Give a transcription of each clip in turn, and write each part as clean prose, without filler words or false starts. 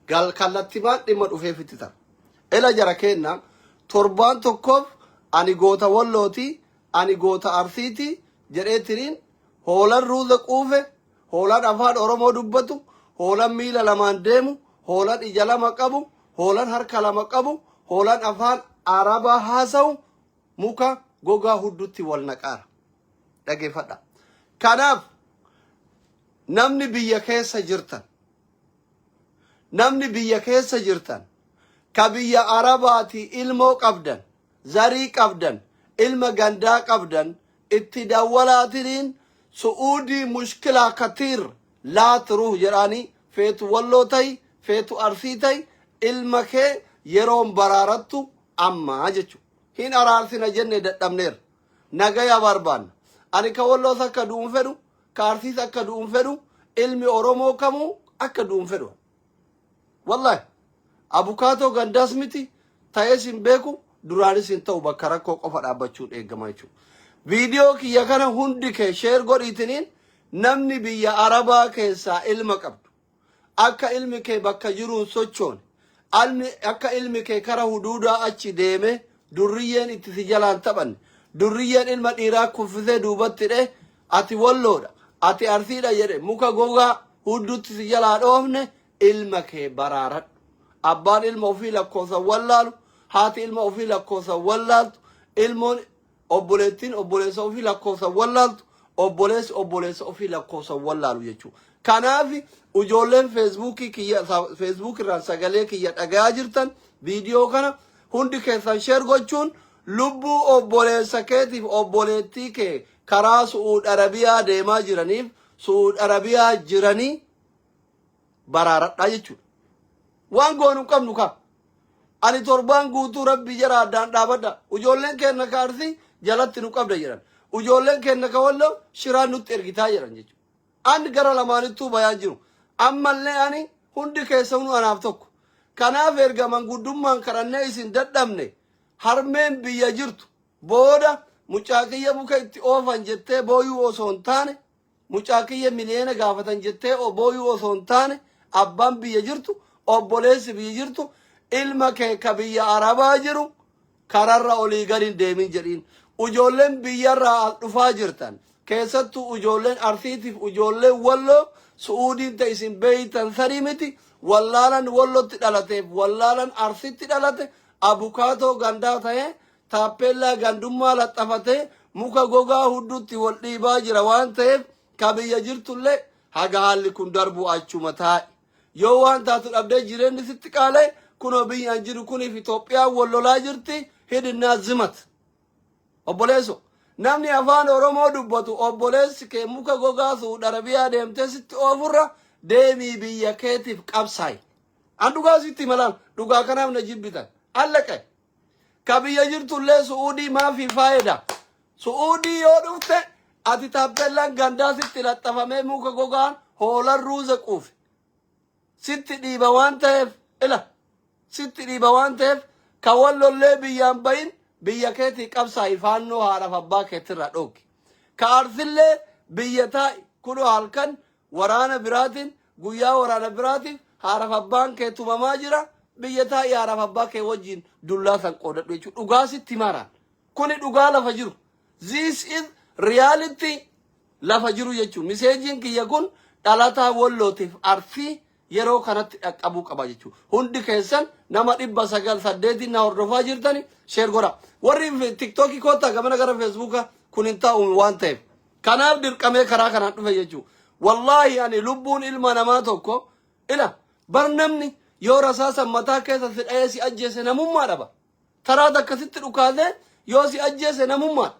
gal kallattimaan dhimma dhufee fitita ela jara kenna torbaan tokkoof ani goota wallooti ani goota arsiiti jedheetiniin hoolan ruuza quufe hoolan afaan oromoo dubbatu hoolan miila lamaan deemu hoolan ija lama qabu hoolan harka lama qabu hoolan afaan arabaa haasa'u muka gogaa huddutti wal naqaara dhageeffadha kanaaf namni biyya keessa jirtan ka biyya arabaati ilmoo qabdan zarii qabdan ilma gandaa qabdan itti dawwalaatiniin su'uudii mushkilaa katiir laa turuh jedhaanii feetu walloo ta'i feetu arsii ta'i ilma kee yeroon baraarattu ammaa jechuudha. Hin araarsina jenne dadhabneer nagaya barbaanna ani ka walloos akka du'uun fedhu ka arsiis akka du'uun fedhu ilmi oromoo kamuu akka du'uun fedhu wallahi abukaatoo gandaas miti ta'ees hin beeku duraanis hin ta'u bakka rakkoo qofa dhaabbachuun eegama jechuudha. Viidiyoo kiyya kana hundi kee sheer godhiitiniin namni biyya arabaa keessaa ilma qabdu akka ilmi kee bakka jiruun sochoone akka ilmi kee kara huduudaa achi deeme durriyyeen itti si jalaan taphanne durriyyeen ilma dhiiraa kuffisee duubatti dhe ati walloodha ati arsiidha jedhe muka gogaa huddutti si jalaa dhoofne ilma kee baraaradhu abbaan ilma ofii lakkoosan wallaalu haati ilma ofii lakkoosan wallaaltu ilmoon obboleettiin obboleessa ofii lakkoosan wallaaltu obboleessi obboleessa ofii lakkoosan wallaalu jechuudha. Kanaaf ijoolleen feesbuuk irraan sagalee kiyya dhagayaa jirtan viidiyoo kana hundi keessan sheer gochuun lubbuu obboleessa keetiif obboleettii kee karaa Su'uud Arabiyaa deemaa jiraniif Su'uud Arabiyaa jiranii baraaradhaa jechuudha. Waan goonu qabnu ka ani torbaan guutuu rabbi jara addaan dhaabadha ijoolleen kenna ka arsii jalatti nu qabda jedhan ijoolleen kenna ka walloo shiraan nutti ergitaa jedhan jechuudha. Ani gara lamaanittuu bayaa jiru ammallee ani hundi keessanuu anaaf tokko kanaaf erga manguddummaan kadhannee isin dadhabne harmeen biyya jirtu booda mucaa kiyya muka itti oofan jettee booyuu osoo hin taane mucaa kiyya miliyoona gaafatan jettee booyuu osoo hin taane abbaan biyya jirtu obboleessi biyya jirtu ilma kee ka biyya arabaa jiru kararra olii gadi deemin jedhiin ijoolleen biyyarraa dhufaa jirtan keessattuu ijoolleen arsiitiif ijoolleen walloo su'uudiin ta isin beeytan sanii miti wallaalan wallotti dhalateef wallaalan arsitti dhalate abukaatoo gandaa ta'ee taappellaa gandummaa laxafatee muka gogaa huddutti wal dhiibaa jira waan ta'eef ka biyya jirtullee haga haalli kun darbu achuma taa'e yoo waan taatu dhabdee jireenni sitti qaalee kunoo biyyaan jiru kuniif Itoophiyaan wallolaa jirti hidhinnaa zimat obboleesso namni afaan oromoo dubbatu obboleessi kee muka gogaa Su'uud Arabiyaa deemtee sitti oofurra deemii biyya keetiif qabsaayi an dhugaa sitti malaan dhugaa kanaaf na jibbitan allaqe ka biyya jirtullee su'uudii maafi faayida su'uudii yoo dhufte ati taappellaan gandaa sitti laxxafamee muka gogaan hoolan ruuza quufe sitti dhiiba waan ta'eef sitti dhiiba waan ta'eef ka wallollee biyyaan bayin biyya keetii qabsaayi faannoo haadhaaf abbaa keetirraa dhoogi ka arsillee biyya taa'i kunoo halkan waraana biraatiin guyyaa waraana biraatiin haadhaaf abbaan kee tumamaa jira biyya taa'i haadhaaf abbaa kee wajjin dullaa san qoodadhu jechuudha. Dhugaa sitti maraan kuni dhugaa lafa jiru this is reality lafa jiru jechuudha. Miseejiin kiyya kun dhalataa wallootiif arsii yeroo kanatti dhaqqabuu qaba jechuudha. Hundi keessan nama 908 na hordofaa jirtani sheer godha. Warri TikTok koota gamana gara Facebook kun hin ta'u waan ta'eef kanaaf dirqamee karaa kanaan dhufe jechuudha. Wallahi ani lubbuun ilma namaa tokko barnamni yoo rasaasa mataa keessa si dha'ee si ajjeese namummaa dhaba. Taraa akkasitti dhukaasee yoo si ajjeese namummaa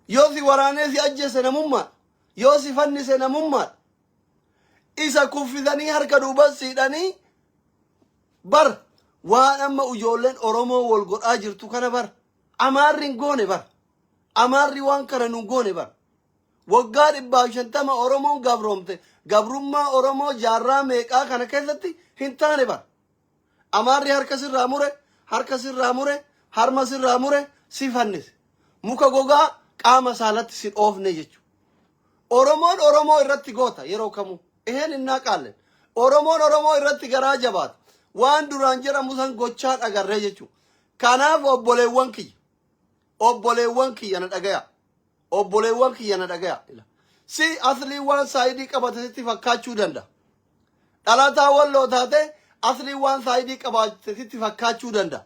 yoo si waraanee si ajjeese namummaa yoo si fannise namummaa isa kuffisanii harka duuba siidhanii bar waan amma ijoolleen oromoo wal godhaa jirtu kana bar amaarri hin goone bar amaarri waan kana nu goone bar waggaa 150 oromoon gabroomte gabrummaa oromoo jaarraa meeqaa kana keessatti hin taane bar amaarri harka sirraa mure harma sirraa mure si fannise muka gogaa qaama saalatti si dhoofne jechuudha. Oromoon oromoo irratti goota yeroo kamuu إهن الناقل أورومون إرتي جراجبات وان درانجرا مسان غوچان أغرّي جيچو كاناف obboleewwan kiyya na dhagaya obboleewwan kiyya na dhagaya si asli waan saayidii qabatesitti fakkaachuu danda'a dhalataa walloo taate asli waan saayidii qabatesitti fakkaachuu danda'a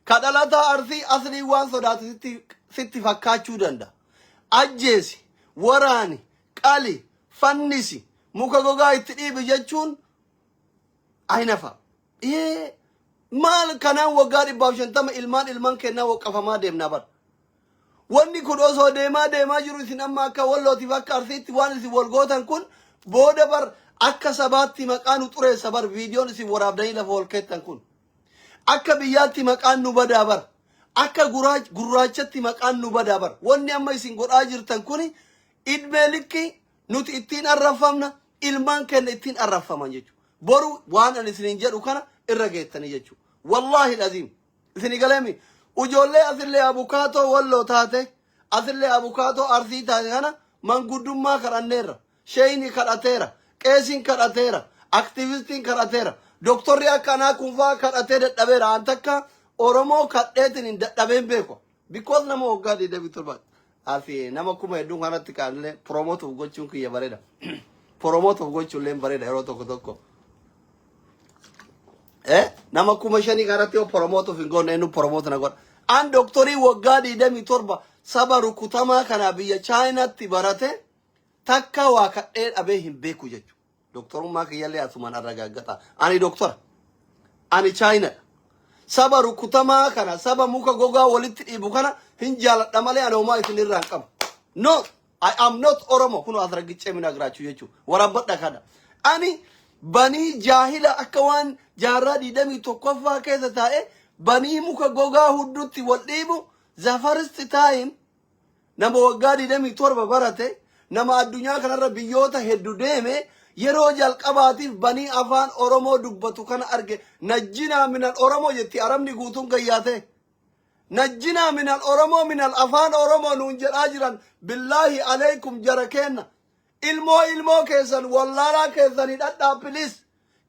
ka dhalataa arsii asli waan sodaatesitti sitti fakkaachuu danda'a ajjeesi waraani qali fannisi muka gogaa itti dhiibi jechuun aynafa maal kanaan waggaa 150 ilmaan kennaa waqqafamaa deemnaa bar wanni kun osoo deemaa jiru isin amma akka wallootiif akka arsiitti waan isin walgootan kun booda bar akka sabaatti maqaan xureessa bar viidiyoon isin waraabdanii lafa ol keettan kun akka biyyaatti maqaan nu badaa bar akka gurraachatti maqaan nu badaa bar wanni amma isin godhaa jirtan kun idmee likki nuti ittiin arrafamna ilmaan kenna ittiin arrafaman jechuudha boru waan ani isinin jedhu kana irra geettanii jechuudha wallahi alazim isini galemi ujoollee asille abukaatoo walloo taate asille abukaatoo arsii taate kana manguddummaa kadhanneerra sheeyni kadhateera qeesiin kadhateera aktivistiin kadhateera doktorri akkanaa kunfaa kadhatee dadhabeera an takka oromoo kadheetin hin dadhabeen beeko because nama waggaa 27 afi nama kuma hedduun kanatti kaanillee promootuuf gochuun kiyya bareeda promootuuf gochuulleen bareeda yeroo tokko nama kuma shanii kanatti yoo promootuuf hin goone eenyu promootu na godha an doktorii waggaa 27 saba rukutamaa kana biyya chaayinaatti barate takka waa kadhee dhabee hin beeku jechuudha doktorummaa kiyyallee asumaan arragaggata ani doktora ani chaayina saba rukutamaa kana saba muka gogaa walitti dhiibu kana hin jaaladha malee ani homaa isin irraan qabu no I am not oromo kuno asragichee mina giraachuu jechuudha warabbadha kana ani banii jaahila akka waan jaarraa 21ffaa keessa taa'e banii muka gogaa huddutti wal dhiibu the first time nama waggaa 27 barate nama addunyaa kanarra biyyoota hedduu deeme yeroo jalqabaatiif banii afaan oromoo dubbatu kana arge najjinaa minal oromoo jetti arabni guutuun gayyaate najjinaa minal oromoo minal afaan oromoo nuun jedhaa jiran billaahi alaykum jara kenna ilmoo keessan wallaalaa keessan hidhadhaa pilis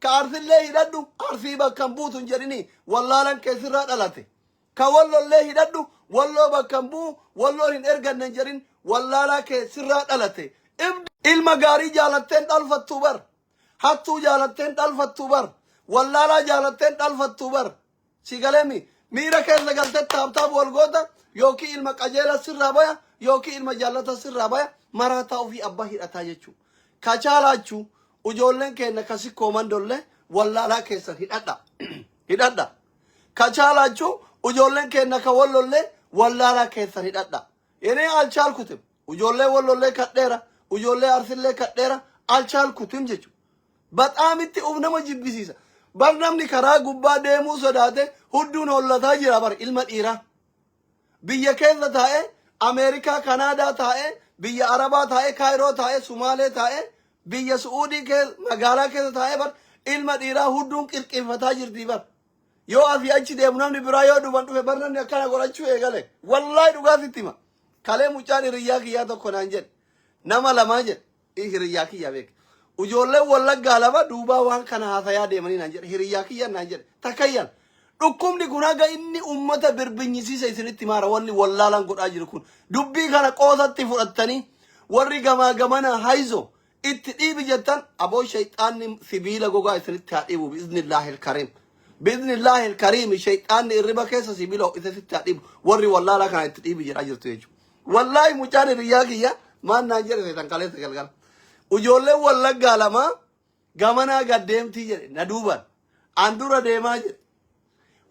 ka arsillee hidhadhu arsii bakkan buutun jedhini wallaalan keessirraa dhalate ka wallollee hidhadhu walloo bakkan buu walloo hin erganne jedhin wallaalaa keessirraa dhalate ilma gaarii jaalatteen dhalfattuu bar hattuu jaalatteen dhalfattuu bar wallaalaa jaalatteen dhalfattuu bar sigalemi miira keessa galtee taabtaab walgoota yookiin ilma qajeela sirraa baya yookiin ilma jaallata sirraa baya marataa ofii abbaa hidhataa jechuudha kachaalaachuu ujoolleen keenya kasi koomandollee wallaalaa keessan hidhadha kachaalaachuu ujoolleen keenya ka wallollee wallaalaa keessan hidhadha yenee alchaal kutim ujoollee wallollee kadheera ujoollee arsillee kadheera alchaal kutim jechuudha baxaamitti uf nama jibbisiisa bar namni karaa gubbaa deemuu sodaate hudduun hollataa jira bar ilma dhiiraa biyya keessa taa'e ameerikaa kanaadaa taa'e biyya arabaa taa'e kaayiroo taa'e sumaalee taa'e biyya su'uudii magaalaa keessa taa'e bar ilma dhiiraa hudduun qirqirfataa jirti bar yoo asii achi deemu namni biraa yoo dhuban dhufe bar namni akkana godhachuu eegale wallaahi dhugaa sitti hima kalee mucaan hiriyyaa kiyyaa tokko naan jedhe nama lamaa jedhe hiriyyaa kiyyaa beeke ujoolleen wallaggaa lama duubaa waan kana haasayaa deemanii naan jedhe hiriyyaa kiyyan naan jedhe takkayyan dhukkubni kun haga inni ummata birbinyisiisa isinitti maara wanni wallaalan godhaa jiru kun dubbii kana qoosatti fudhattanii warri gamaa gamana hayzo itti dhiibi jettan aboo shayxaanni sibiila gogaa isinitti haa dhiibu biiznillaahi alkariim shayxaanni irriba keessa sibiila isinitti haa dhiibu warri wallaalaa kana itti dhiibi jedhaa jirtu jechuudha wallaahi mucaan hiriyyaa kiyya maan naan jedhe seetan kaleessa galgala ujoolleen wallaggaa lama gamanaa gaddeemtii jedhe na duuban an dura deemaa jedhe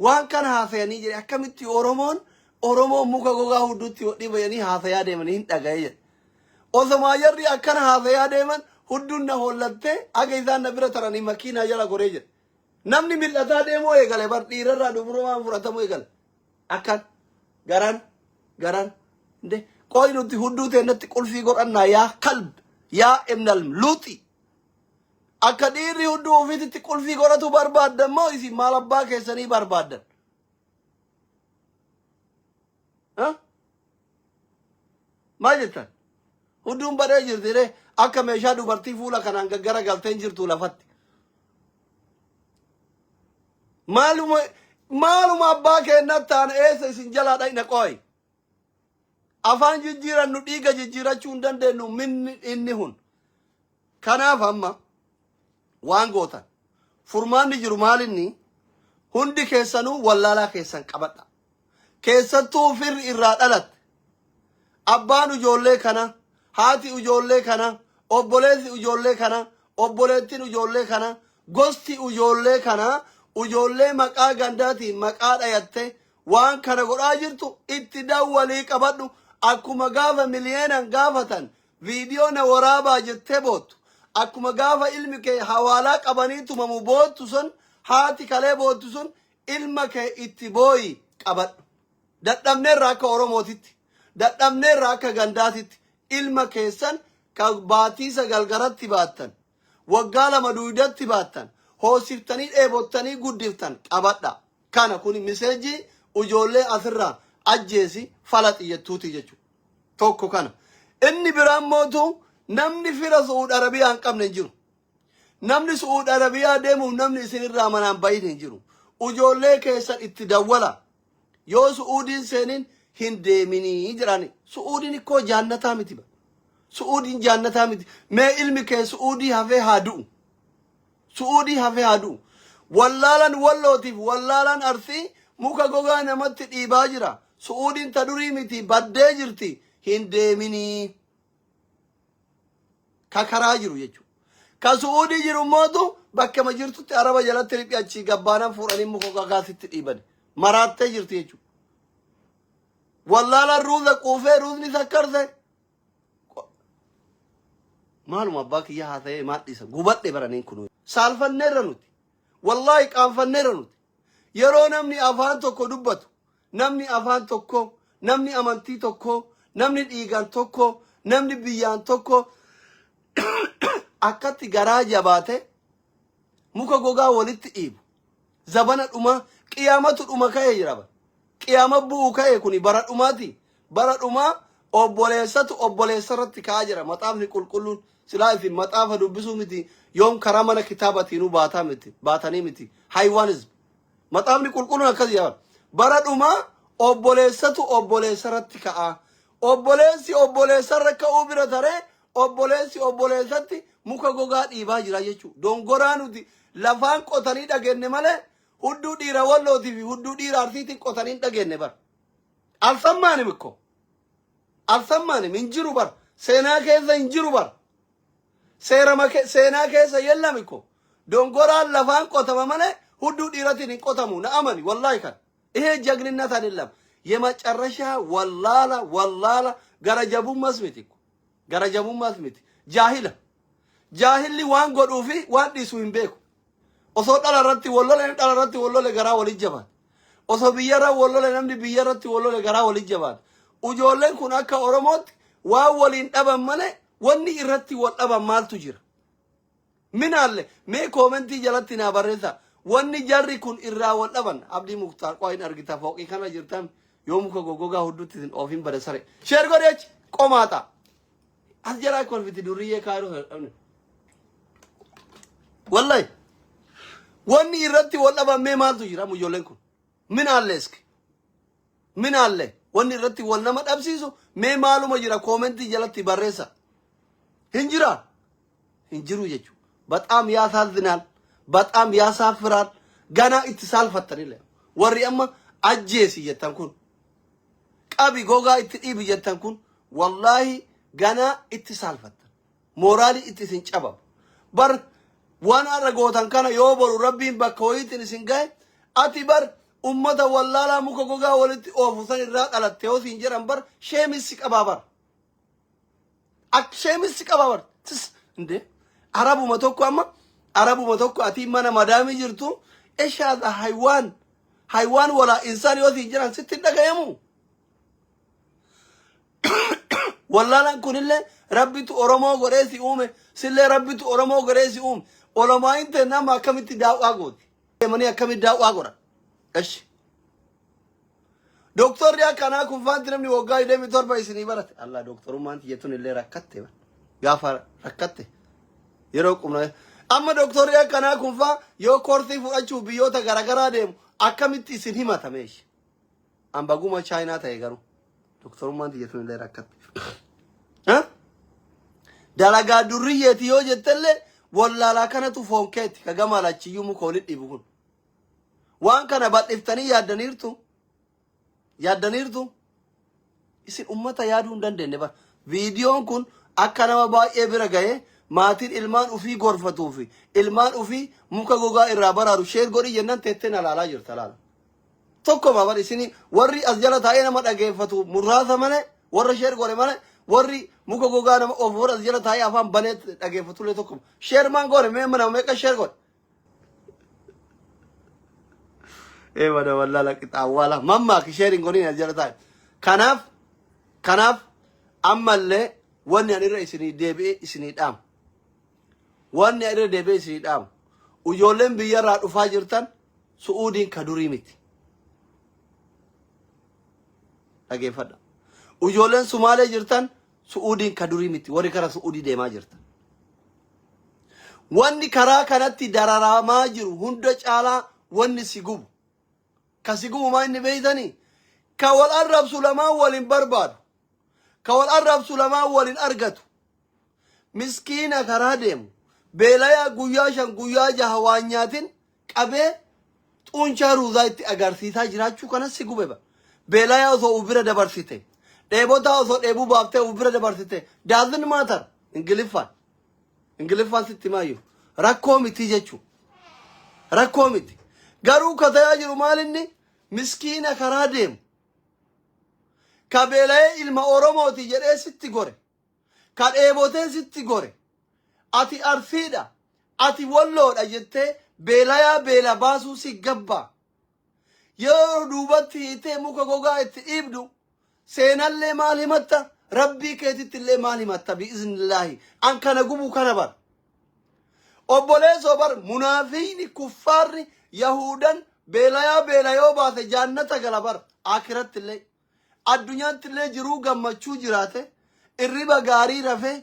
waan kana haasayanii jedhe akkamitti oromoon muka gogaa hudduutti dhibayanii haasayaa deemanii hin dhagaye jedhe osomaa jarri akkana haasayaa deeman hudduun na hollattee aga isaan na bira taranii makiinaa jala goree jedhe namni mil'ataa deemoo eegale bar dhiirarraa dubroomaan fudhatamuu eegale akkan garan inde qoy nuti hudduu teennatti qulfii godhannaa yaa kalb yaa ibnal luuxi akka dhiirri hudduu ofiititti qulfii godhatu barbaaddan moo isin maal abbaa keessanii barbaaddan maal jettan Hudduun badee jirti akka meeshaa dubartii fuula kanaan gaggara galteen jirtu lafatti. Maaluma abbaa keennatti taane eessa isin jalaa dhaqna qooyi. Afaan jijjiirannu dhiiga jijjiirachuu hin dandeenyu minni inni hun. Kanaaf amma waan gootan furmaanni jiru maalinni hundi keessanuu wallaalaa keessan qabadha. Keessattuu firri irraa dhalatte. Abbaan ijoollee kana, haati ijoollee kana, obboleessi ijoollee kana, obboleettiin ijoollee kana, gosti ijoollee kana, ijoollee maqaa gandaatiin maqaa dhayatte waan kana godhaa jirtu itti dawwalii qabadhu. Akkuma gaafa miliyeenan gaafatan viidiyoo na waraabaa jettee boottu. Akkuma gaafa ilmi kee hawaalaa qabanii tumamu boottu sun haati kalee boottu sun ilma kee itti booyi qabadhu. Dadhabneerra akka Oromootitti, dadhabneerra akka gandaatitti ilma keessan ka baatii sagalgaratti baattan, waggaa 2 duudatti baattan, hoosiftanii dheebottanii guddiftan qabadha. Kana kun miseejii ijoollee asirraa ajjeesi fala xiyyeettuuti jechuudha. Tokko kana. Inni biraan mootu namni fira Su'uud Arabiyaa hin qabne hin jiru. Namni Su'uud Arabiyaa deemuuf namni isinirraa manaan bayin hin jiru. Ijoollee keessan itti dawwala. Yoo Su'uudiin seenin hin deeminii jirani. Su'uudiin ikkoo jaannataa miti. Su'uudiin jaannataa miti. Mee ilmi kee Su'uudii hafee haa du'u. Su'uudii hafee haa du'u. Wallaalan wallootiif wallaalan arsii muka gogaa namatti dhiibaa jira. Su'uudiin ta durii miti baddee jirti. Hin deeminii. Ka karaa jiru jechuudha. Ka Su'uudii jiru mootu bakkama jirtutti araba jalatti riphii achii gabbaanan fuudhanii muka gogaasitti dhiiban. Maraattee jirti jechuudha. Wallaalan ruuza quufee ruuzni sakkarse. Maaluma abbaa kiyya haa ta'ee maadhiisa gubadhe baraniin kun. Saalfanneerra nuti. Wallaahi qaanfanneerra nuti. Yeroo namni afaan tokko dubbatu, namni afaan tokko, namni amantii tokko, namni dhiigaan tokko, namni biyyaan tokko akkatti garaa jabaate muka gogaa walitti dhiibu. Zabana dhuma qiyaamatu dhuma ka'ee jira. Qiyaama bu'u ka'ee kuni bara dhumaati. Bara dhumaa obboleessatu obboleessarratti ka'aa jira. Maxaafni qulqulluun silaa isin maxaafa dubbisuu miti yoom karaa mana kitaabaatiinuu baatanii miti. Haywaanism. Maxaafni qulqulluun akkas jedhama. Bara dhumaa obboleessatu obboleessarratti ka'a. Obboleessi obboleessarra ka'uu bira taree obboleessi obboleessatti muka gogaa dhiibaa jira jechuudha. Dongoraa nuti lafaan qotanii dhagenne malee hudduu dhiira wallootii fi hudduu dhiira arsiitiin qotanii dhagenne bar. Alsammaanim ikko. Alsammaanim hin jiru bar. Seenaa keessa hin jiru bar. Seenaa keessa yellam ikko. Dongoraan lafaan qotama malee hudduu dhiiratiin hin qotamu na amani wallahi kan. ይሄ ጀግንነት አይደለም የመጨረሻ ወላላ ገረጀቡን መስሚት እኮ ገረጀቡን መስሚት ጃሂል ዋን ጎዱፊ ዋን ዲሱ ይንበኩ ኦሶ ዳላራቲ ወሎለ ገራ ወልጀባል ኦሶ ቢየራ ወሎለ ነምዲ ቢየራቲ ወሎለ ገራ ወልጀባል ኡጆለን ኩን አካ ኦሮሞት ዋ ወሊን ጠበመለ ወኒ ኢረቲ ወጠበ ማልቱ ጅራ ምን አለ ሜ ኮሜንቲ ጀለቲና በረሳ wanni jarri kun irraa wal dhaban abdii muktaar qo'in argita fooqii kana jirtan yoo muka gogogaa hudduutti isin oofin bada sare sheer godheech qomaata as jaraa kolfiti durriyyee kaayiroo wallahi wanni irratti wal dhaban mee maaltu jira mujooleen kun min alleeski min alle wanni irratti wal nama dhabsiisu mee maaluma jira koomentii jalatti barreessa hin jiru jechuudha በጣም ያሳዝናል በጣም ያሳፍራል ገና ኢትሳል ፈተሪለ ወሪአማ አጄስ ይተንኩን ቀቢ ጎጋ ኢትዲብ ይተንኩን ወላሂ ገና ኢትሳል ፈተር ሞራሊ ኢትስን ጨበብ በር ዋና ረጎታን ከነ yoboru rabbiin bakka hoyitin singaay ati bar ummata wallala muka goga walitti ofusan irra qalatte yoo sin jiran bar shemisi qababar ak shemisi qababar tis inde arabu matokko amma arabu matokko ati mana madami jirtu eshada haywan wala insan yoo sin jiran sitti dagayamu wallala kunille rabbitu oromo goresi ume sille rabbitu oromo goresi olama inte nama kamiti dawa godi mani kamiti dawa gora esh دكتور يا كنا كوفان تنمني وقاي دمي تربى يسني برت الله دكتور ما أنت يتون اللي ركته غافر ركته يروكم أما دكتور يا كنا كوفا يو كورتي فوجو بيوتا غرغرا ديم أكمل تسني ما تمشي أم بقول ما شاينا تيجرو دكتور ما أنت يتون اللي ركته ها دلقا درية تيو جتله ولا لا كانت فونكت كجمال أشيو مكولد يبغون وان كان بعد إفتني يا دنيرتو isin ummata yaaduu dandeenye bar viidiyoon kun akka nama baay'ee bira gahe maatiin ilmaan ufii gorfatuu fi ilmaan ufii muka gogaa irraa baraaru sheer godhi jennaan teetteen alaalaa jirta laala tokkoma bar isin warri as jala taa'ee nama dhageeffatu muraasa malee warra sheer godhe malee warri muka gogaa nama of warra as jala taa'ee afaan banee dhageeffatullee tokkoma sheer maan godhe mee mana meeqa sheer godhe wada wallala qixaawala mamma ki sheerin godhin as jala taa'e kanaaf ammallee wanni ani irra isinii deebi'ee isinii dhaam wanni ani irra deebi'ee isinii dhaam ijoolleen biyyarraa dhufaa jirtan su'uudiin ka durii miti dhageeffadha ijoolleen sumaalee jirtan su'uudiin ka durii miti warri kara su'uudii deemaa jirtan wanni karaa kanatti dararamaa jiru hunda caalaa wanni si gubu ka si gubu maa inni beeytanii ka wal arrabsu lamaa waliin barbaadu كوال الرب سلمان ولين أرجتو مسكينة كرادم بلايا قياشا قياجا هوانياتين كأبي تونشارو زايت أجرسيتا جراتشو كنا سيقوبا بلايا أصو أوبرا دبرسيته دبوتا أصو دبو بابته أوبرا دبرسيته doesn't matter إنجليفان ستمايو ركومي تيجتشو ركومي تي قارو كتايا جرو مالني مسكينة كرادم كابيلاي ilma oromooti jedhee sitti gore ka dheebotee sitti gore ati arfiidha ati walloodha jettee beelayaa beela baasuu si gabba yoo duubatti hiitee muka gogaa itti dhiibdu seenallee maal himatta rabbii keetittillee maal himatta bi'iznillaahi an kana gubu kana bar obboleessoo bar munaafiqni kuffaarri yahudan beelayaa beela yoo baase jaannata gala bar aakirattillee addunyaattillee jiruu gammachuu jiraate irriba gaarii rafee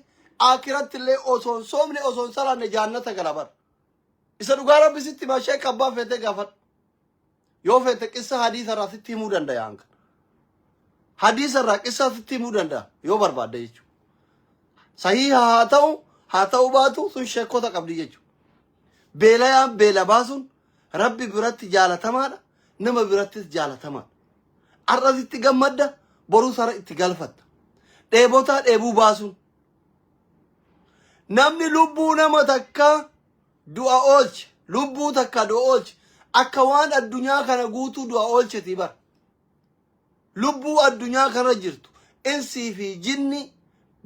aakirattillee osoon soomne osoon salaanne jaannata gala bar isa dhugaa rabbi sitti mashee qabbaa feete gaafadhu yoo feete qissa hadiisa irraa sitti himuu danda'a hanka hadiisa irraa qissa sitti himuu danda'a yoo barbaadde jechuudha sahiha haa ta'u baatu sun sheekota qabdi jechuudha beelayaan beela baasuun rabbi biratti jaalatamaadha nama birattis jaalatamaadha arras itti gammadda boruu sara itti galfatta dheebotaa dheebuu baasuun namni lubbuu nama takka du'a oolche lubbuu takka du'a oolche akka waan addunyaa kana guutuu du'a oolcheti bar lubbuu addunyaa kana jirtu insii fi jinni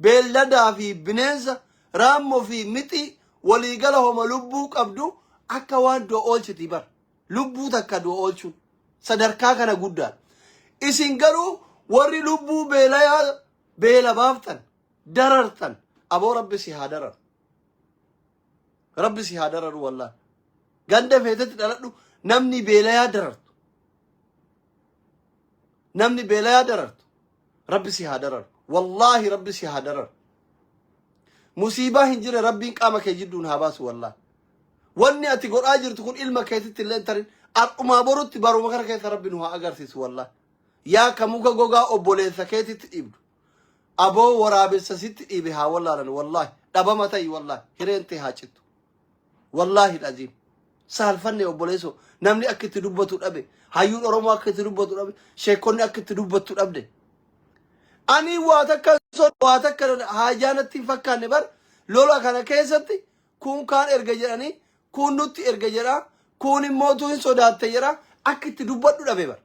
beelladaa fi bineensa raammoo fi mixi waliigala homa lubbuu qabdu akka waan du'a oolcheti bar lubbuu takka du'a oolchuun sadarkaa kana guddaan isin garuu warri lubbuu beelayaa beela baaftan darartan aboo rabbi si haa dararu rabbi si haa dararu wallahi ganda feetetti dhaladhu namni beelayaa darartu rabbi si haa dararu wallahi rabbi si haa dararu musiibaa hin jire rabbiin qaama kee jidduun haa baasu wallahi wanni ati godhaa jirtu kun ilma keetitti illee tarin aqumaa borutti baruma kana keessa rabbi nu haa agarsiisu wallahi yaa ka muka gogaa obboleessa keetitti dhiibdu aboo waraabessa sitti dhiibe haa wallaalan wallahi dhabama ta'i wallahi hireente haa cittu wallahi dhaziim saalfanne obboleesso namni akka itti dubbatu dhabe hayyuun oromoo akka itti dubbatu dhabe sheekonni akka itti dubbattu dhabde ani waa takka haajaanatti hin fakkaanne bar lola kana keessatti kun kaan erga jedhanii kun nutti erga jedhaa kun immootu hin sodaatte jedhaa akka itti dubbadhu dhabe bar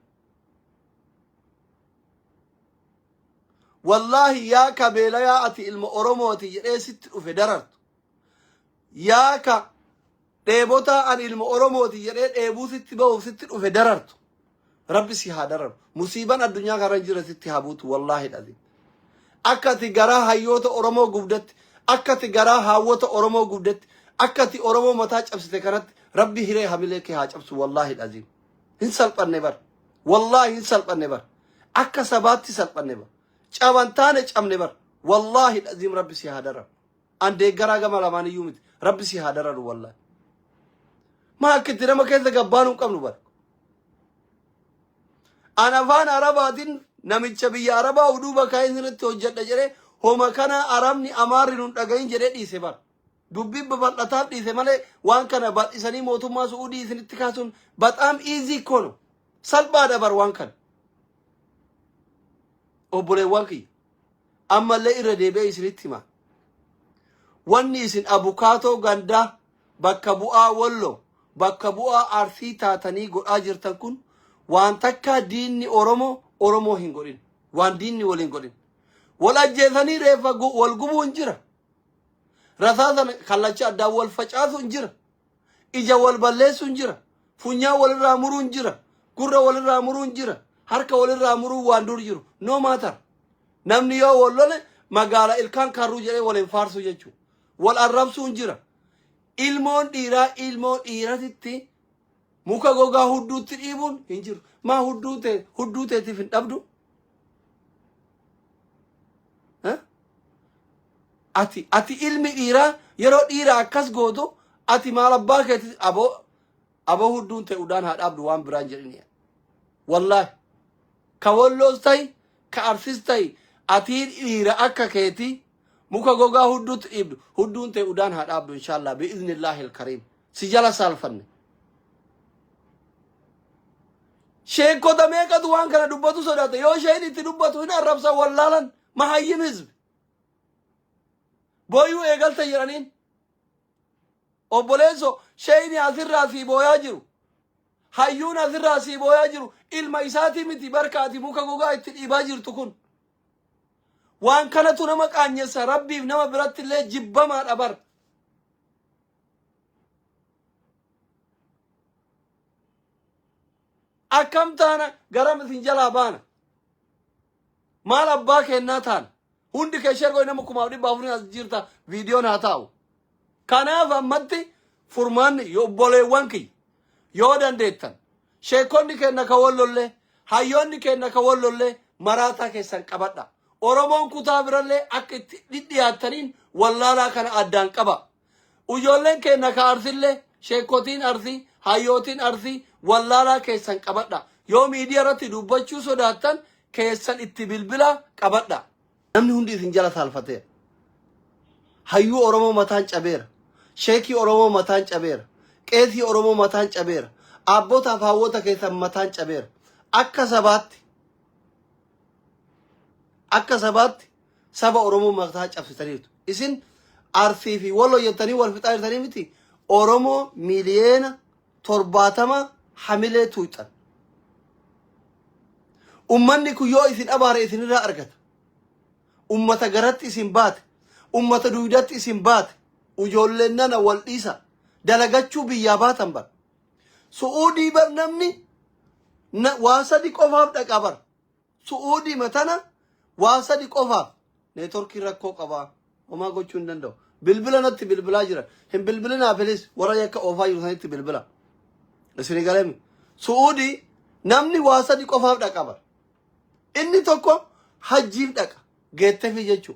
والله يا كبيلا يا أتي المؤرموتي يريست في دررت يا ك ديبوتا أن المؤرموتي يريد أبوس تباو ست في دررت ربي سيها درر مصيبة الدنيا غرنجرة ستهابوت والله العظيم أكتي جرا هايوت أورمو قبضت أكتي جرا هاوت أورمو قبضت أكتي أورمو متاج أبستكرت ربي هري هملك هاج أبس والله العظيم إنسان بالنبر والله إنسان بالنبر akka sabaatti salphanne bar cabantaane cabne bar wallahi azim rabbi si hadara ande garagama lamaaniyyuu miti rabbi si hadara wallahi ma akkitti nama keessa gabbaanuu qabnu bar ana afaan arabaatiin namicha biyya arabaa uduuba kaa'ee irratti hojjedha jedhee homa kana arabni amaarri nun dhagahin jedhee dhiise bar dubbii babal'ataaf dhiise malee waan kana bal'isanii mootummaa Suudii isinitti kaasuun bataam easy kono salphaadha bar waan kana obboleewwan kiyya ammallee irra deebi'ee isinitti hima wanni isin abukaatoo gandaa bakka bu'aa Walloo bakka bu'aa Arsii taatanii godhaa jirtan kun waan takka diinni Oromoo hin godhin waan diinni wal hin godhin wal ajjeesanii reeffa wal gubuu hin jira rasaasan kallacha addaa wal facaasu hin jira ija wal balleessu hin jira funyaa walirraa muruu hin jira gurra walirraa muruu hin jira harka walirraa muruu waan dur jiru no matter namni yoo wal lole magaala ilkaan karruu jedhee wal hin faarsu jechuu wal arrabsuu hin jira ilmoon dhiiratitti muka gogaa hudduutti dhiibuun hin jiru maa hudduuteetiif hin dhabdu ati ilmi dhiiraa yeroo dhiira akkas gootu ati maal abbaa keetti aboo hudduun ta'uudhaan haa dhaabdu waan biraan jedhini wallahi ka Walloos ta'i ka Arsiis ta'i ati dhiira akka keetii muka gogaa hudduutti dhiibdu hudduun ta'uudhaan haa dhaabdu inshallah bi'iznillaahi alkariim si jala saalfanne sheekota meeqatu waan kana dubbatu sodaata yoo sheen itti dubbatu hin arrabsa wallaalan mahayyim hizb boyuu eegalta jedhaniin obboleesso sheeyni asirraa sii booyaa jiru hayyuun asirraa sii booyaa jiru ilma isaatii miti barkaati muka gogaa itti dhiibaa jirtu kun waan kanatu nama qaanyessa rabbiif nama biratti illee jibbamaadha bar akkam taana garam isin jalaa baana maal abbaa kennaa taana hundi kee shergoo nama kumaaf dhibba afurii as jirta viidiyoon haa taa'u kanaaf ammatti furmaanni obboleewwan kiyya yoo dandeettan sheekonni kenna ka Wallollee hayyoonni kenna ka Wallollee maraataa keessan qabadha Oromoon kutaa birallee akka itti dhidhiyaattaniin wallaalaa kana addaan qaba ujoolleen kenna ka Arsiillee sheekotiin Arsii hayyootiin Arsii wallaalaa keessan qabadha yoo miidiyaa irratti dubbachuu sodaattan keessan itti bilbila qabadha namni hundi isin jala saalfateera hayyuu Oromoo mataan cabeera sheekii Oromoo mataan cabeera qeesii Oromoo mataan cabeera abbootaaf hawwota keessan mataan cabeera akka sabaatti saba Oromoo mataa cabsitaniitu isin Arsii fi Walloo jettanii wal fixaa jirtanii miti Oromoo miliyeena 70 hamilee tuuxan ummanni kun yoo isin abaare isinirraa argata ummata garatti isin baate ummata duudatti isin baate ujoolleen nana wal dhiisa dalagachuu biyyaa baatan bar Suudii bar namni waa sadi qofaaf dhaqa bar Suudii matana waa sadi qofaaf neetworkii rakkoo qabaa homaa gochuu hin danda'u bilbila natti bilbilaa jira hin bilbilinaa filis warra yakka oofaa jiru sanitti bilbila isini galemi Suudii namni waa sadi qofaaf dhaqa bar inni tokko hajjiif dhaqa geettefi jechuu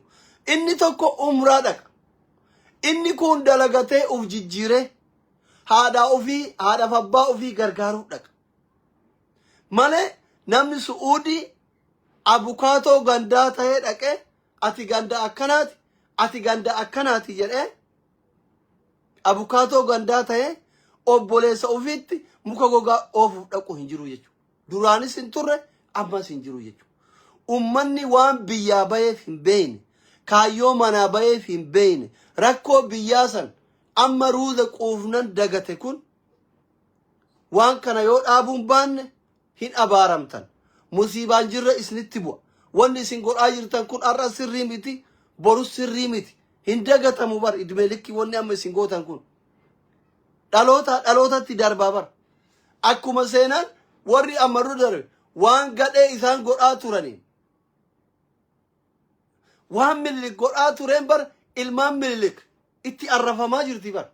inni tokko umraa dhaqa inni kun dalagatee uf jijjiiree haadhaaf abbaa ofii gargaaruuf dhaqa malee namni Suudii abukaatoo gandaa ta'ee dhaqee ati ganda akkanaati jedhee abukaatoo gandaa ta'ee obboleessa ofiitti muka gogaa oofuuf dhaqu hin jiru jechuudha duraanis hin turre ammas hin jiru jechuudha ummanni waan biyyaa bayeef hin beeyne kaayyoo manaa bayeef hin beeyne rakkoo biyyaa san amma ruuza quufnan dagate kun waan kana yoo dhaabuun baanne hin abaaramtan musiibaan jirre isinitti bu'a wanni isin godhaa jirtan kun har'a sirrii miti borus sirrii miti hin dagatamu bar idmee likki wanni amma isin gootan kun dhalootatti darbaa bar akkuma seenaan warri ammarru darbe waan gadhee isaan godhaa turaniin waan Minilik godhaa tureen bar ilmaan Minilik itti arrafamaa jirti bar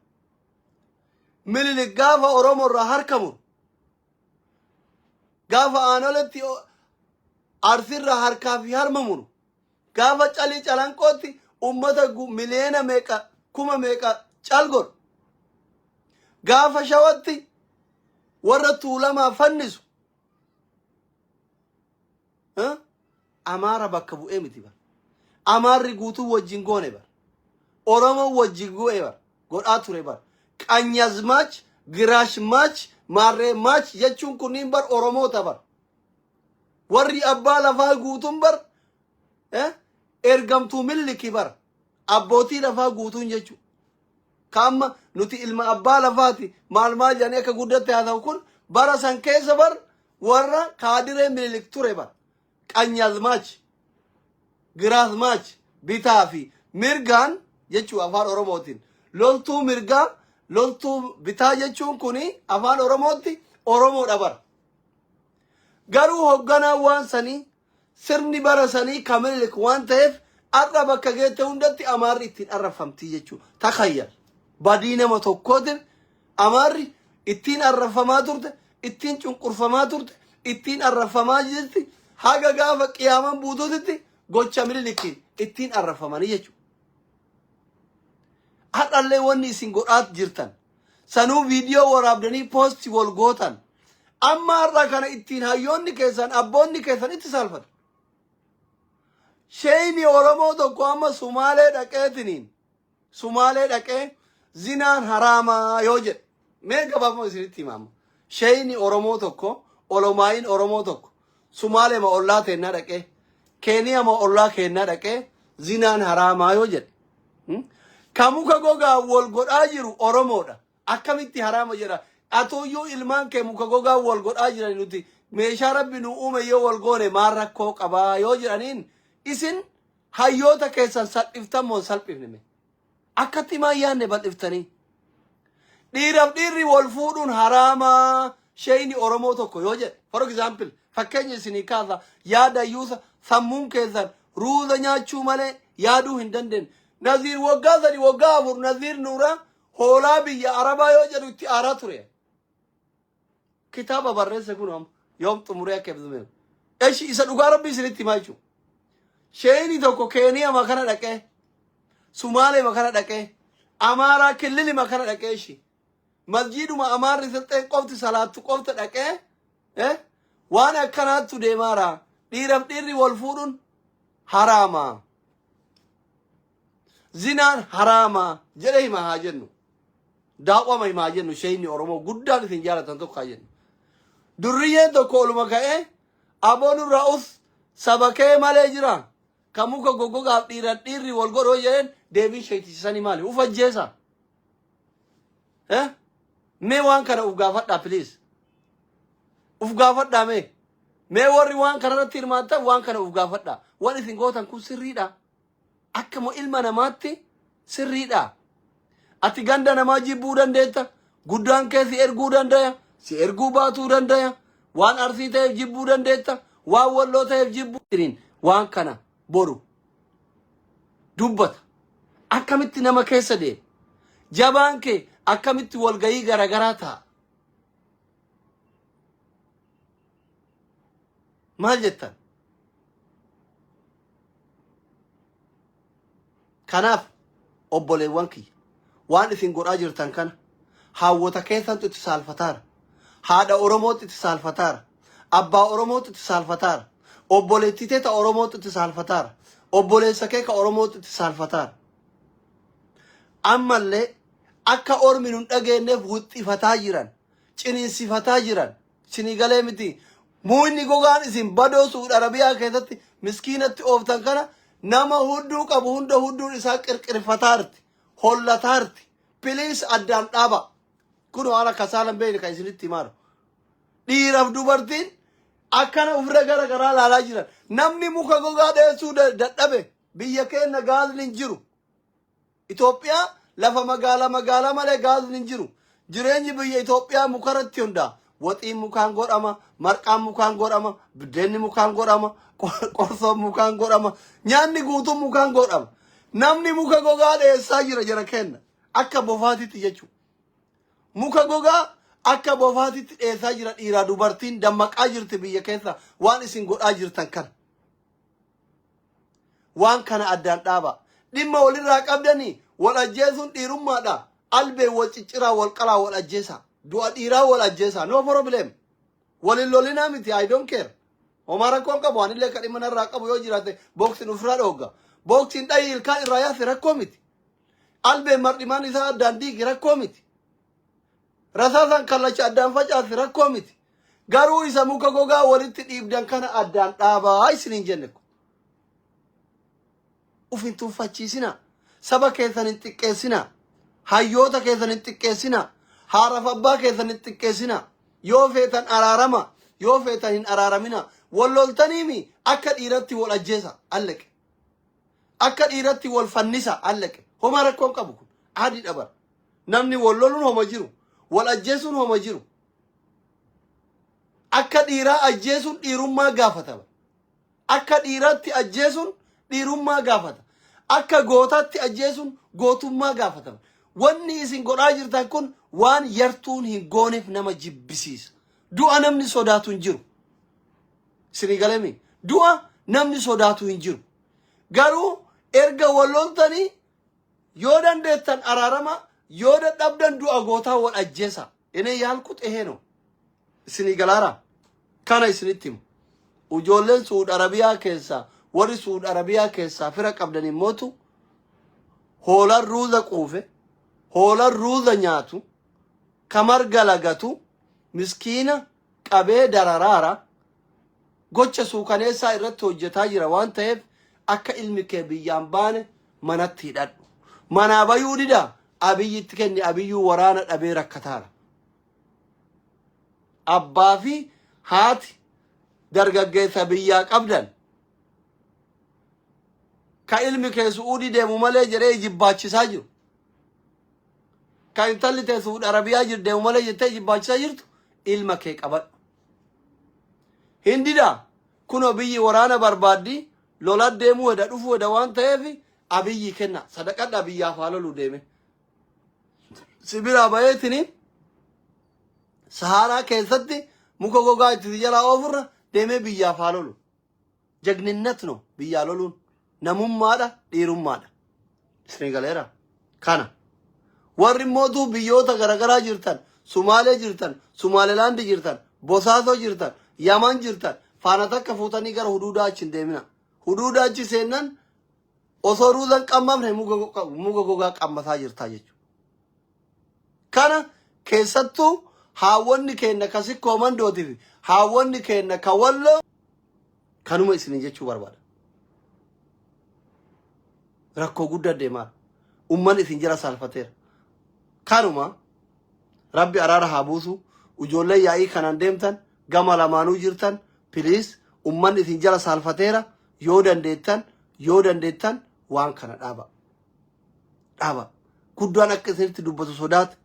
Minilik gaafa Oromoo irraa harkamu gaafa aanoletti arsirra harkaa fi harma muru gaafa calii calanqootti ummata miliyoona meeqa kuma meeqa calgor gaafa shawatti warra tuulamaa fannisu amaara bakka bu'ee miti bar amaarri guutuu wajjin goone bar oromo wajjin go'e bar godhaa ture bar qanyazmaach giraashmaach maarreemaach jechuun kunniin bar oromoota bar warri abbaa lafaa guutuun bar ergamtuu milliki bar abbootii lafaa guutuun jechuun kaamma nuti ilma abbaa lafaati maal jedhanii akka guddatte haa ta'u kun bara san keessa bar warra kaadiree mililik ture bar qanyazmaach giraashmaach bitaa fi mirgaan jechuu afaan oromootiin loltuu mirgaa loltuu bitaa jechuun kuni afaan oromootti oromoodha bar garuu hoogganaa waan sanii sirni bara sanii kamililik waan ta'eef arra bakka geette hundatti amaarri ittiin arrafamtii jechuu takhayyal badii nama tokkootiin amaarri ittiin arrafamaa turte ittiin cunqurfamaa turte ittiin arrafamaa jirti haga gaafa qiyaaman buutuutitti gocha mililikiin ittiin arrafamanii jechuu hadhallee wanni isin godhaat jirtan sanuu viidiyoo waraabdanii poostii wal gootan amma har'a kana ittiin hayyoonni keessan abboonni keessan itti salphatu sheeyni oromoo tokko amma sumaalee dhaqee zinaan haraamaa yoo jedhe mee gabaafama isinitti himama sheeyni oromoo tokko olomaayin oromoo tokko sumaalee ma ollaa teennaa dhaqee keeniyaa ma ollaa keennaa dhaqee zinaan haraamaa yoo jedhe kamuka gogaa wal godhaa jiru oromoodha akkamitti haraama jedha atuyyuu ilmaan kee muka gogaa wal godhaa jiran nuti meeshaa rabbi nu uume yoo wal goone maal rakkoo qabaa yoo jedhaniin isin hayyoota keessan salphiftan moo salphifnime akkatti maa yaanne bal'iftanii dhiiraaf dhiirri wal fuudhuun haraamaa sheeyni oromoo tokko yoo jedhe for example fakkeenya isinii kaasa yaada yuusa sammuun keessan ruuza nyaachuu malee yaaduu hin dandeenye naziir waggaa sadi waggaa afur naziir nuura hoolaa biyya arabaa yoo jedhu itti aaraa ture kitaaba barreesse kun yoom xumuree akka ibsume eshi isa dhugaa rabbii isinitti himaa jechuudha sheeyni tokko keeniyaa makana dhaqee sumaalee makana dhaqee amaaraa killili makana dhaqee ishi masjiiduma amaarri silxeen qofti salaattu qofta dhaqee waan akkanaattu deemaara dhiiraaf dhiirri wal fuudhuun haraamaa zinaan haraamaa jedhe himaa haa jennu daawwama himaa jennu sheeyni oromoo guddaan isin jaalatan tokko haa jennu durriyyeen tokko oluma ka'ee aboon ra'us sabakee malee jira kamuka gogogaaf dhiirri wal godhoo jedheen deebiin sheeytisisanii maali uf ajjeesa mee waan kana uf gaafadhaa please uf gaafadhaa mee warri waan kanarratti hirmaattan waan kana uf gaafadhaa waan isin gootan kun sirriidha akkamo ilma namaatti sirriidha ati ganda namaa jibbuu dandeetta guddaan kee si erguu dandaya si erguu baatuu dandaya waan arsii ta'eef jibbuu dandeetta waan walloo ta'eef jibbuu diriin waan kana boru dubbata akkamitti nama keessa deema jabaan kee akkamitti walgayii garagaraa ta'a maal jettan kanaaf obboleewwan kiyya waan isin godhaa jirtan kana haawwota keessantu itti saalfataara haadha oromootti itti saalfataara abbaa oromootti itti saalfataara obboleettitee ta oromootti itti saalfataara obboleessa kee ka oromootti itti saalfataara ammallee akka ormi nun dhageenyeef wuxxifataa jiran ciniinsifataa jiran sinii galee miti muunni gogaan isin badoo suud arabiyaa keessatti miskiinatti ooftan kana nama hudduu qabu hunda hudduun isaa qirqirfataarti hollataarti piliis addaan dhaaba kun waan akka saalan beeyne kan isinitti himaaru dhiiraaf dubartiin akkana ufirra gara garaa laalaa jiran namni muka gogaa dheessuu dadhabe biyya keenya gaazni hin jiru Itoophiyaa lafa magaalaa malee gaazni hin jiru jireenyi biyya Itoophiyaa mukarratti hundaa waxiin mukaan godhama marqaan mukaan godhama biddeenni mukaan godhama qorsoon mukaan godhama nyaanni guutuun mukaan godhama namni muka gogaa dheessaa jira jara kenna akka bofaatitti jechuudha muka gogaa akka bofaatitti dheessaa jira dhiiraa dubartiin dammaqaa jirti biyya keessa waan isin godhaa jirtan kana waan kana addaan dhaaba dhimma walirraa qabdanii wal ajjeesuun dhiirummaadha albee wal cicciraa wal qalaa wal ajjeesa du'a dhiiraa wal ajjeesa no problem walin lolinaa miti I don't care omara kon qabu anillee kadhima narraa qabu yoo jiraate boksiin ufirraa dhooga boksiin dhayii ilkaan irraa yaase rakkoo miti albee mardhimaan isaa addaan diigi rakkoo miti rasaasan kallacha addaan facaase rakkoo miti garuu isa muka gogaa walitti dhiibdan kana addaan dhaabaa isiniin jenne ufin tuuffachiisina saba keessan hin xiqqeessina hayyoota keessan hin xiqqeessina haaraaf abbaa keessan hin xiqqeessina yoo feetan araarama yoo feetan hin araaramina walloltaniimi akka dhiiratti wal ajjeesa allaqe akka dhiiratti wal fannisa allaqe homa rakkoon qabu kun aadii dhabar namni walloluun homa jiru wal ajjeesuun homa jiru akka dhiiraa ajjeesuun dhiirummaa gaafatama akka dhiiratti ajjeesuun dhiirummaa gaafata akka gootaatti ajjeesuun gootummaa gaafatama wanni isin godhaa jirtan kun waan yartuun hin gooneef nama jibbisiisa du'a namni sodaatu hin jiru isinii galemi du'a namni sodaatu hin jiru garuu erga walloltanii yoo dandeettan araarama yoo dadhabdan du'a gootaa wal ajjeesa ene yaalku xeheeno isinii galaara kana isinitti himu ujoolleen Suud Arabiyaa keessaa warri Suud Arabiyaa keessaa fira qabdanii mootu hoolan ruuza quufe hoolan ruuza nyaatu kamar galagatu miskiina qabee dararaara gocha suukaneessaa irratti hojjetaa jira waan ta'eef akka ilmi kee biyyaan baane manatti hidhadhu manaa bayuu dida abiyyitti kenni abiyyuu waraana dhabee rakkataara abbaa fi haati dargaggeessa biyyaa qabdan ka ilmi kee Suudii deemu malee jedhee jibbaachisaa jiru ka intalli tee Suud Arabiyaa jiru deemu malee jettee jibbaachisaa jirtu ilma kee qabadhu hindida kuno biyyi waraana barbaaddi lola deemu wada dhufu wada waan ta'eef abiyyi kenna sadaqadha biyyaaf haalolu deeme sibira bayeetini Saharaa keessatti muka gogaa itti jalaa oofurra deemee biyyaaf haalolu jagninnat no biyyaa loluun namummaadha dhiirummaadha isin galeera kana warri mootuu biyyoota garagaraa jirtan Sumaalee jirtan Sumaaleland jirtan Bosaasoo jirtan Yaman jirtan faana takka fuutanii gara huduudaa achi hin deemina huduudaa achi seennan osoo ruuzan qammamne muka gogaa qammasaa jirtaa jechuudha kana keessattuu haawwanni keenna kasi koomandootiif haawwanni keenna ka walloo kanuma isin jechuu barbaada rakkoo guddaa deemaa umman isin jira salfateera kanuma rabbi araara haa buusu ujoollee yaa'ii kanaan deemtan gama lamaanuu jirtan please umman isin jira salfateera yoo dandeettan waan kana dhaaba guddaan akka isinitti dubbatu sodaate